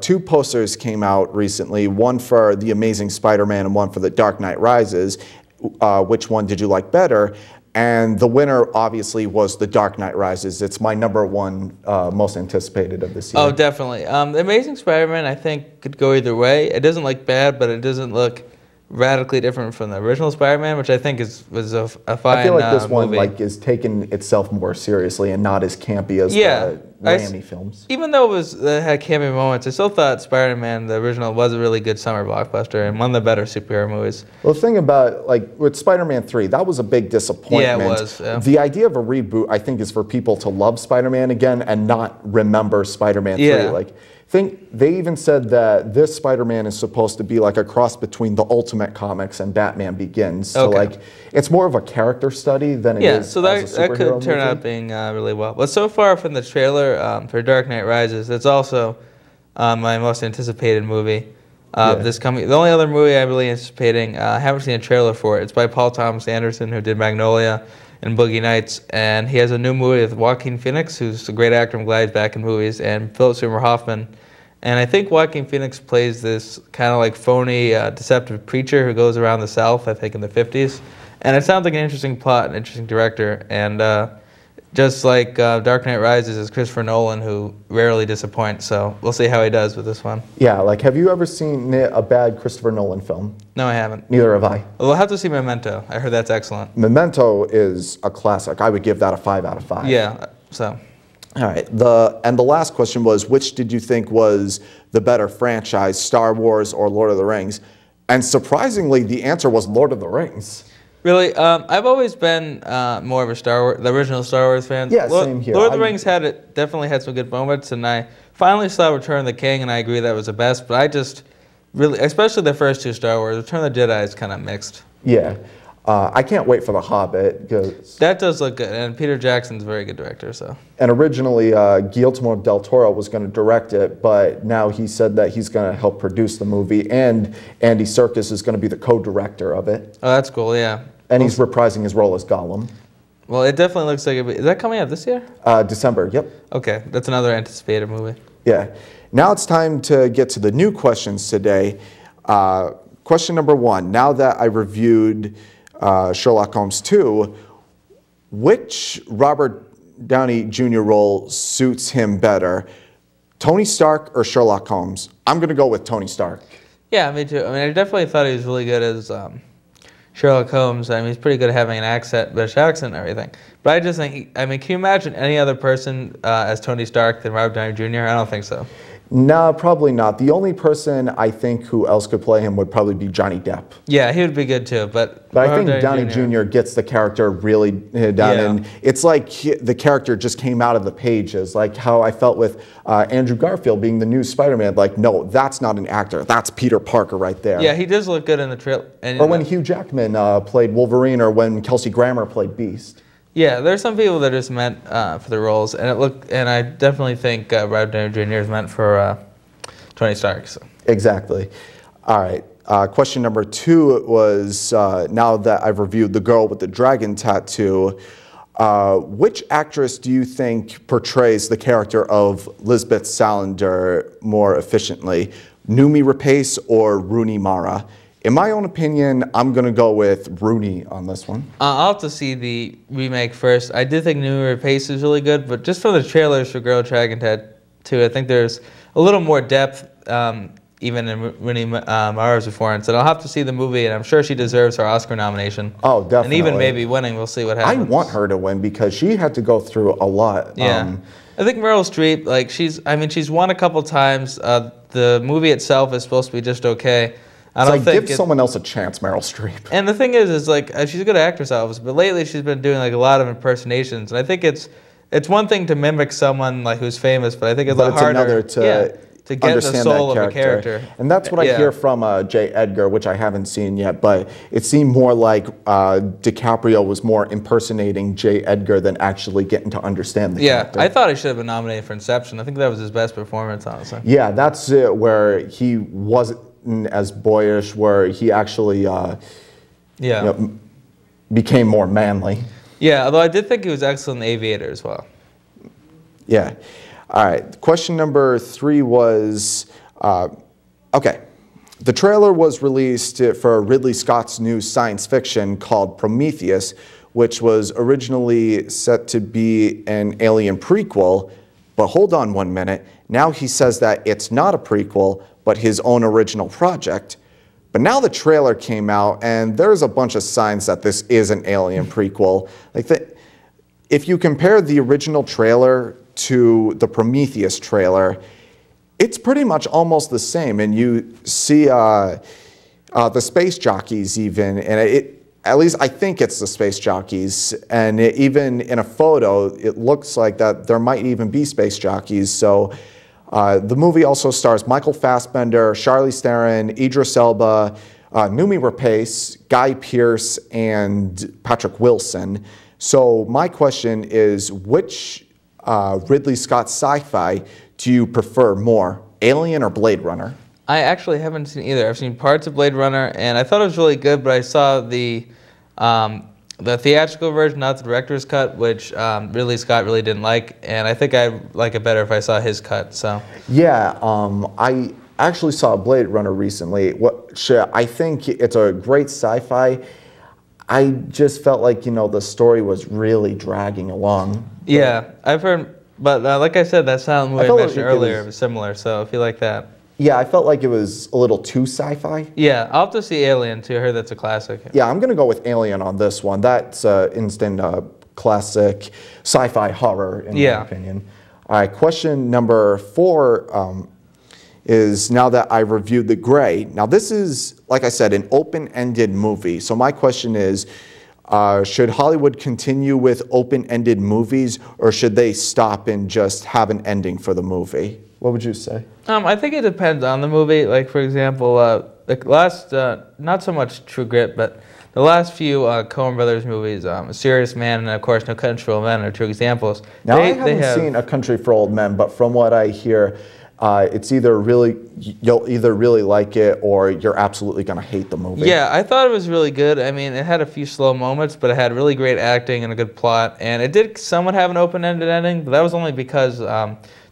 2 posters came out recently, one for The Amazing Spider-Man and one for The Dark Knight Rises. Which one did you like better? And the winner, obviously, was The Dark Knight Rises. It's my #1 most anticipated of this year. Oh, definitely. The Amazing Spider-Man, I think, could go either way. It doesn't look bad, but it doesn't look radically different from the original Spider-Man, which I think was a fine I feel like this one movie. is taking itself more seriously and not as campy as the Raimi films. Even though it had campy moments, I still thought Spider-Man, the original, was a really good summer blockbuster and one of the better superhero movies. Well, the thing about, with Spider-Man 3, that was a big disappointment. Yeah, it was. Yeah. The idea of a reboot, I think, is for people to love Spider-Man again and not remember Spider-Man 3. Yeah. They even said that this Spider-Man is supposed to be like a cross between the Ultimate Comics and Batman Begins. So it's more of a character study than it is so as a that superhero could turn movie. out being really well. But so far from the trailer for Dark Knight Rises, it's also my most anticipated movie this coming. The only other movie I'm really anticipating, I haven't seen a trailer for it. It's by Paul Thomas Anderson, who did Magnolia and Boogie Nights, and he has a new movie with Joaquin Phoenix, who's a great actor. I'm glad he's back in movies, and Philip Seymour Hoffman. And I think Joaquin Phoenix plays this kind of like phony, deceptive preacher who goes around the South, I think in the 50s. And it sounds like an interesting plot, an interesting director. And just like Dark Knight Rises is Christopher Nolan, who rarely disappoints. So we'll see how he does with this one. Yeah, have you ever seen a bad Christopher Nolan film? No, I haven't. Neither have I. Well, we'll have to see Memento. I heard that's excellent. Memento is a classic. I would give that a 5 out of 5. Yeah, so... All right. And the last question was, which did you think was the better franchise, Star Wars or Lord of the Rings? And surprisingly, the answer was Lord of the Rings. Really, I've always been more of a the original Star Wars fan. Yeah, same here. Lord of the Rings definitely had some good moments, and I finally saw Return of the King, and I agree that was the best. But I just really, especially the first two Star Wars, Return of the Jedi is kind of mixed. Yeah. I can't wait for The Hobbit. That does look good, and Peter Jackson's a very good director. So. And originally, Guillermo del Toro was going to direct it, but now he said that he's going to help produce the movie, and Andy Serkis is going to be the co-director of it. Oh, that's cool, yeah. And he's reprising his role as Gollum. Well, it definitely looks like is that coming out this year? December, yep. Okay, that's another anticipated movie. Yeah. Now it's time to get to the new questions today. Question number 1, now that I reviewed Sherlock Holmes 2, which Robert Downey Jr. role suits him better, Tony Stark or Sherlock Holmes? I'm going to go with Tony Stark. Yeah, me too. I mean, I definitely thought he was really good as Sherlock Holmes. I mean, he's pretty good at having an accent, British accent and everything. But I just think, can you imagine any other person as Tony Stark than Robert Downey Jr.? I don't think so. No, probably not. The only person I think who else could play him would probably be Johnny Depp. Yeah, he would be good too. But I think Downey Jr. gets the character really down, and it's like the character just came out of the pages, like how I felt with Andrew Garfield being the new Spider-Man. Like, no, that's not an actor. That's Peter Parker right there. Yeah, he does look good in the trailer. Or when Hugh Jackman played Wolverine, or when Kelsey Grammer played Beast. Yeah, there's some people that are just meant for the roles, and I definitely think Robert Downey Jr. is meant for Tony Stark. So. Exactly. All right. Question number 2 was, now that I've reviewed The Girl with the Dragon Tattoo, which actress do you think portrays the character of Lisbeth Salander more efficiently, Noomi Rapace or Rooney Mara? In my own opinion, I'm going to go with Rooney on this one. I'll have to see the remake first. I did think Noomi Rapace is really good, but just from the trailers for Girl with Dragon Tattoo, I think there's a little more depth even in Rooney Mara's performance. And I'll have to see the movie, and I'm sure she deserves her Oscar nomination. Oh, definitely. And even maybe winning. We'll see what happens. I want her to win because she had to go through a lot. Yeah. I think Meryl Streep, like she's won a couple times. The movie itself is supposed to be just okay. I don't think give someone else a chance, Meryl Streep. And the thing is like she's a good actress, obviously, but lately she's been doing like a lot of impersonations, and I think it's one thing to mimic someone like who's famous, but I think it's a lot harder to get the soul of a character. And that's what I hear from J. Edgar, which I haven't seen yet, but it seemed more like DiCaprio was more impersonating J. Edgar than actually getting to understand the character. I thought he should have been nominated for Inception. I think that was his best performance, honestly. Yeah, that's it, where he wasn't as boyish, where he actually became more manly. Yeah, although I did think he was excellent in Aviator as well. Yeah. All right. Question number 3 was, okay. The trailer was released for Ridley Scott's new science fiction called Prometheus, which was originally set to be an Alien prequel, but hold on 1 minute. Now he says that it's not a prequel, but his own original project. But now the trailer came out, and there's a bunch of signs that this is an Alien prequel. If you compare the original trailer to the Prometheus trailer, it's pretty much almost the same. And you see the space jockeys even, and at least I think it's the space jockeys. And even in a photo, it looks like that there might even be space jockeys. So the movie also stars Michael Fassbender, Charlize Theron, Idris Elba, Noomi Rapace, Guy Pearce, and Patrick Wilson. So my question is, which Ridley Scott sci-fi do you prefer more, Alien or Blade Runner? I actually haven't seen either. I've seen parts of Blade Runner, and I thought it was really good, but I saw the theatrical version, not the director's cut, which Ridley Scott really didn't like, and I think I'd like it better if I saw his cut. So yeah, I actually saw Blade Runner recently. I think it's a great sci-fi. I just felt like, the story was really dragging along. Yeah, I've heard, but like I said, that silent movie I mentioned earlier was similar, so if you like that. Yeah, I felt like it was a little too sci-fi. Yeah, I'll have to see Alien too. I heard that's a classic. Yeah, I'm going to go with Alien on this one. That's instant classic sci-fi horror, in my opinion. All right, question number 4 is, now that I reviewed The Grey. Now this is, like I said, an open-ended movie. So my question is, should Hollywood continue with open-ended movies, or should they stop and just have an ending for the movie? What would you say? I think it depends on the movie. Like, for example, the last, not so much True Grit, but the last few Coen Brothers movies, A Serious Man and, of course, No Country for Old Men are 2 examples. Now, I haven't seen A Country for Old Men, but from what I hear, it's you'll either really like it or you're absolutely going to hate the movie. Yeah, I thought it was really good. I mean, it had a few slow moments, but it had really great acting and a good plot. And it did somewhat have an open-ended ending, but that was only because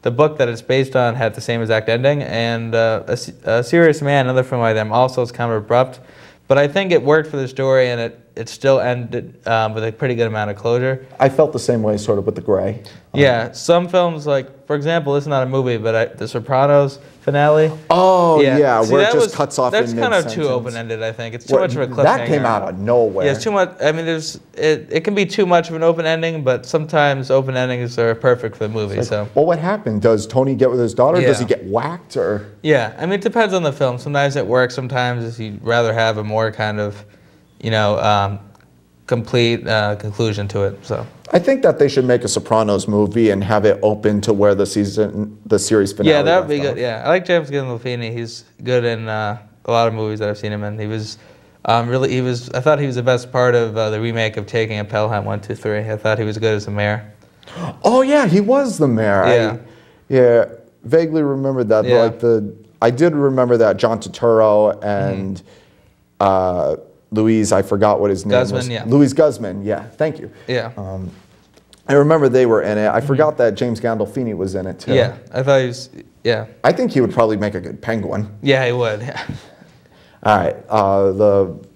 the book that it's based on had the same exact ending. And A Serious Man, another film by them, also is kind of abrupt. But I think it worked for the story, and it still ended with a pretty good amount of closure. I felt the same way sort of with The Grey. Yeah, some films, like, for example, this is not a movie, but The Sopranos finale. Oh, yeah, see, where it just cuts off in mid-sentence. That's kind of too open-ended, I think. It's too much of a cliffhanger. That came out of nowhere. Yeah, it's too much. I mean, it can be too much of an open ending, but sometimes open endings are perfect for the movie. Like, so. Well, what happened? Does Tony get with his daughter? Yeah. Does he get whacked? Or? Yeah, I mean, it depends on the film. Sometimes it works. Sometimes you'd rather have a more kind of, complete conclusion to it. So. I think that they should make a Sopranos movie and have it open to where the series finale. Yeah, that would be good. Yeah, I like James Gandolfini. He's good in a lot of movies that I've seen him in. He was I thought he was the best part of the remake of Taking a Pelham 1, 2, 3. I thought he was good as the mayor. Oh yeah, he was the mayor. Yeah. I vaguely remembered that. Yeah. But I did remember that John Turturro and Louise, I forgot what his name was. Yeah. Louise Guzman, yeah, thank you. Yeah. I remember they were in it. I forgot that James Gandolfini was in it too. Yeah, I thought he was, I think he would probably make a good penguin. Yeah, he would, yeah. All right, the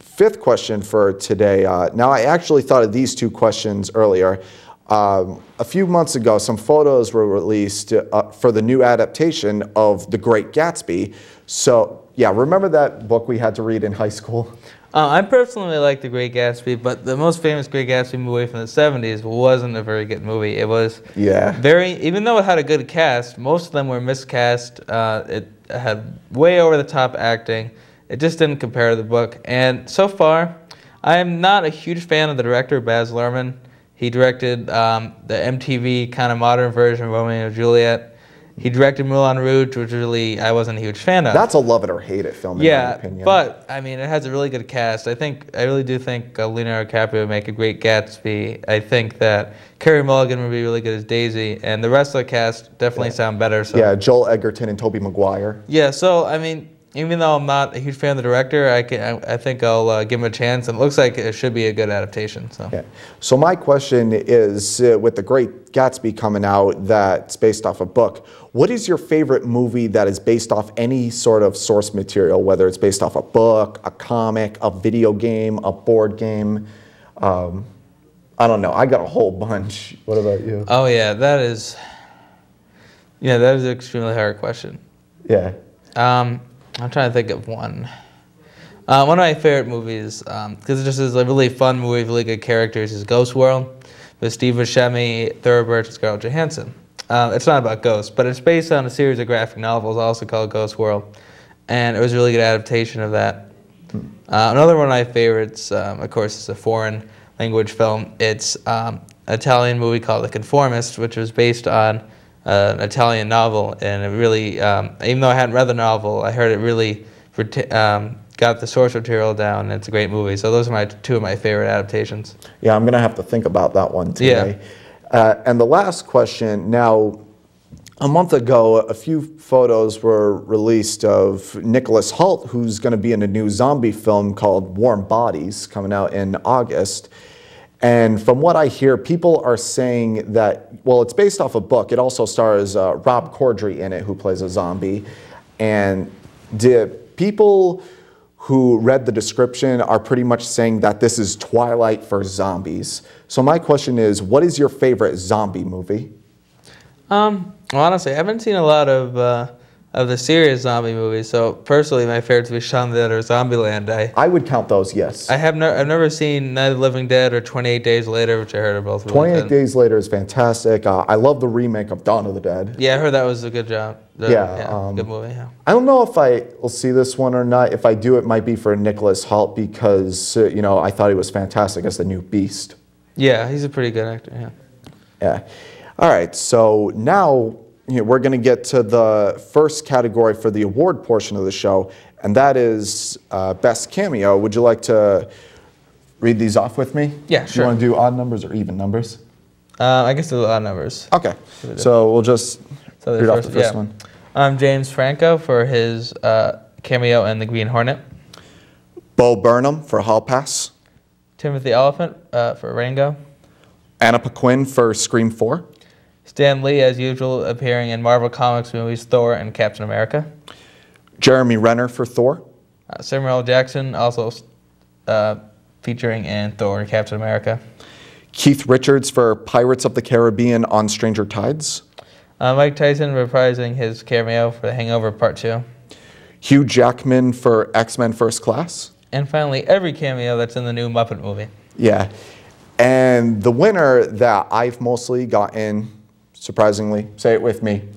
5th question for today. Now, I actually thought of these 2 questions earlier. A few months ago, some photos were released for the new adaptation of The Great Gatsby. So, yeah, remember that book we had to read in high school? I personally like The Great Gatsby, but the most famous Great Gatsby movie from the 70s wasn't a very good movie. It was even though it had a good cast, most of them were miscast. It had way over the top acting. It just didn't compare to the book. And so far, I am not a huge fan of the director, Baz Luhrmann. He directed the MTV kind of modern version of Romeo and Juliet. He directed Moulin Rouge, which really I wasn't a huge fan of. That's a love it or hate it film, in my opinion. But I mean, it has a really good cast. I really do think Leonardo DiCaprio would make a great Gatsby. I think that Carey Mulligan would be really good as Daisy, and the rest of the cast definitely sound better. So. Yeah, Joel Edgerton and Tobey Maguire. Yeah, so I mean, even though I'm not a huge fan of the director, I think I'll give him a chance. And it looks like it should be a good adaptation. So, so my question is, with The Great Gatsby coming out that's based off a book, what is your favorite movie that is based off any sort of source material, whether it's based off a book, a comic, a video game, a board game? I don't know. I got a whole bunch. What about you? Oh yeah, that is an extremely hard question. Yeah. I'm trying to think of one. One of my favorite movies, because it just is a really fun movie, really good characters, is Ghost World with Steve Buscemi, Thora Birch, and Scarlett Johansson. It's not about ghosts, but it's based on a series of graphic novels also called Ghost World, and it was a really good adaptation of that. Another one of my favorites, of course, is a foreign language film. It's an Italian movie called The Conformist, which was based on an Italian novel, and it really, even though I hadn't read the novel, I heard it really got the source material down, and it's a great movie. So those are two of my favorite adaptations. Yeah, I'm going to have to think about that one today. Yeah. And the last question, now, a month ago, a few photos were released of Nicholas Hoult, who's going to be in a new zombie film called Warm Bodies, coming out in August. And from what I hear, people are saying that, well, it's based off a book. It also stars Rob Corddry in it, who plays a zombie. And people who read the description are pretty much saying that this is Twilight for zombies. So my question is, what is your favorite zombie movie? Well, honestly, I haven't seen a lot of the serious zombie movies. So personally, my favorites would be Shaun of the Dead or Zombieland. I would count those, yes. I've never seen Night of the Living Dead or 28 Days Later, which I heard are both really 28 Days Later is fantastic. I love the remake of Dawn of the Dead. Yeah, I heard that was a good job. Good movie. Yeah. I don't know if I will see this one or not. If I do, it might be for Nicholas Hoult because I thought he was fantastic as the new Beast. Yeah, he's a pretty good actor. Yeah. Yeah. All right. So now we're going to get to the first category for the award portion of the show, and that is Best Cameo. Would you like to read these off with me? Yeah, sure. You want to do odd numbers or even numbers? I guess do odd numbers. Okay. So we'll just read off the first one. James Franco for his cameo in The Green Hornet. Bo Burnham for Hall Pass. Timothy Olyphant for Rango. Anna Paquin for Scream 4. Stan Lee, as usual, appearing in Marvel Comics movies Thor and Captain America. Jeremy Renner for Thor. Samuel L. Jackson, also featuring in Thor and Captain America. Keith Richards for Pirates of the Caribbean on Stranger Tides. Mike Tyson reprising his cameo for The Hangover Part 2. Hugh Jackman for X-Men First Class. And finally, every cameo that's in the new Muppet movie. Yeah. And the winner that I've mostly gotten, surprisingly, say it with me,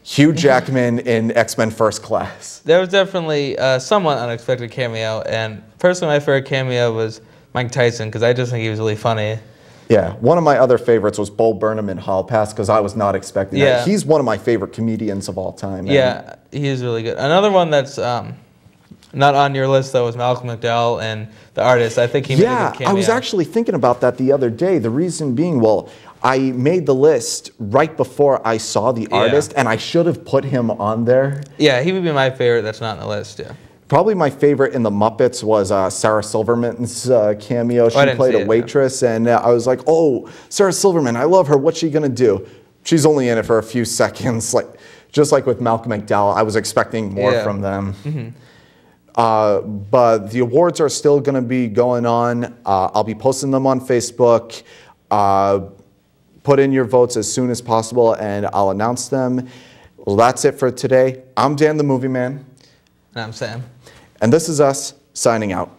Hugh Jackman in X-Men First Class. There was definitely a somewhat unexpected cameo, and personally my favorite cameo was Mike Tyson, because I just think he was really funny. Yeah, one of my other favorites was Bo Burnham in Hall Pass, because I was not expecting that. He's one of my favorite comedians of all time. Yeah, he is really good. Another one that's not on your list, though, is Malcolm McDowell and The Artist. I think he made a good cameo. I was actually thinking about that the other day. The reason being, well, I made the list right before I saw The Artist, and I should have put him on there. Yeah, he would be my favorite that's not on the list, yeah. Probably my favorite in The Muppets was Sarah Silverman's cameo. She played a waitress, and I was like, oh, Sarah Silverman, I love her. What's she going to do? She's only in it for a few seconds. Just like with Malcolm McDowell, I was expecting more from them. Mm-hmm. But the awards are still going to be going on. I'll be posting them on Facebook. Put in your votes as soon as possible, and I'll announce them. Well, that's it for today. I'm Dan the Movie Man. And I'm Sam. And this is us signing out.